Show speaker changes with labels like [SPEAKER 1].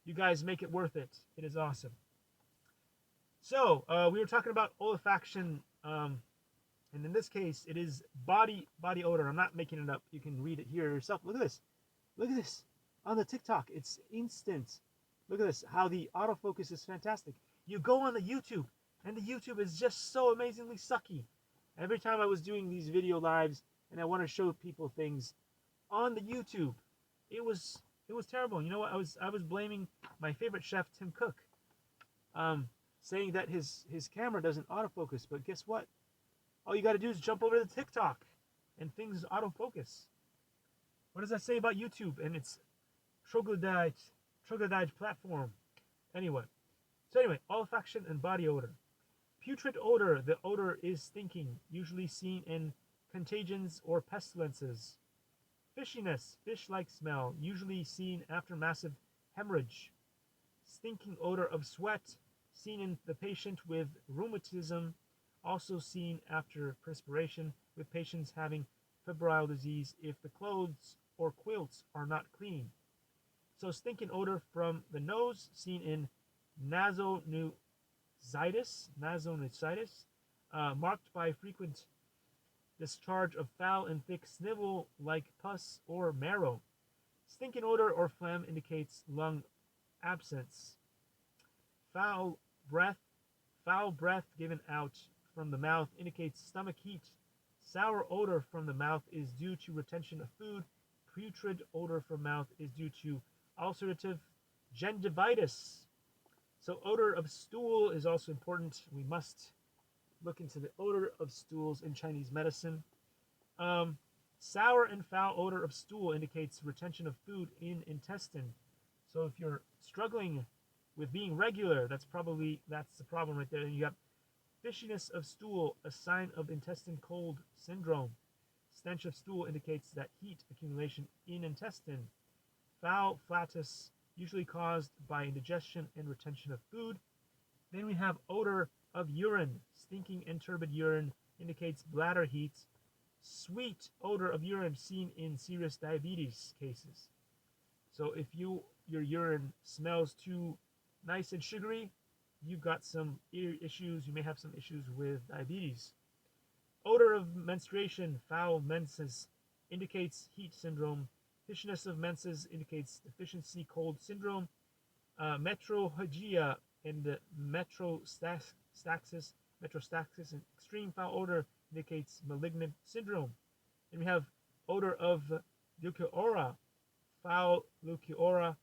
[SPEAKER 1] You guys make it worth it. It is awesome. So we were talking about olfaction, and in this case, it is body odor. I'm not making it up. You can read it here yourself. Look at this. Look at this on the TikTok. It's instant. Look at this. How the autofocus is fantastic. You go on the YouTube, and the YouTube is just so amazingly sucky. Every time I was doing these video lives, and I want to show people things on the YouTube, it was terrible. You know what? I was blaming my favorite chef, Tim Cook, saying that his camera doesn't autofocus. But guess what? All you got to do is jump over to TikTok, and things autofocus. What does that say about YouTube and its troglodyte platform? Anyway, olfaction and body odor. Putrid odor. The odor is stinking, usually seen in contagions or pestilences. Fishiness, fish-like smell, usually seen after massive hemorrhage. Stinking odor of sweat, seen in the patient with rheumatism, also seen after perspiration with patients having febrile disease if the clothes or quilts are not clean. So stinking odor from the nose, seen in nasopharnygitis, marked by frequent discharge of foul and thick snivel like pus or marrow. Stinking odor or phlegm indicates lung absence. Foul breath given out from the mouth indicates stomach heat. Sour odor from the mouth is due to retention of food. Putrid odor from mouth is due to ulcerative gingivitis. So odor of stool is also important. We must look into the odor of stools in Chinese medicine. Sour and foul odor of stool indicates retention of food in intestine. So if you're struggling with being regular, that's the problem right there. And you have fishiness of stool, a sign of intestine cold syndrome. Stench of stool indicates that heat accumulation in intestine. Foul flatus, usually caused by indigestion and retention of food. Then we have odor of urine. Stinking and turbid urine indicates bladder heat. Sweet odor of urine seen in serious diabetes cases. So if your urine smells too nice and sugary, you've got some issues. You may have some issues with diabetes. Odor of menstruation, foul menses, indicates heat syndrome. Fishiness of menses indicates deficiency cold syndrome. Metrorrhagia and metastasis, and extreme foul odor indicates malignant syndrome. And we have odor of leucoaura, foul leucoaura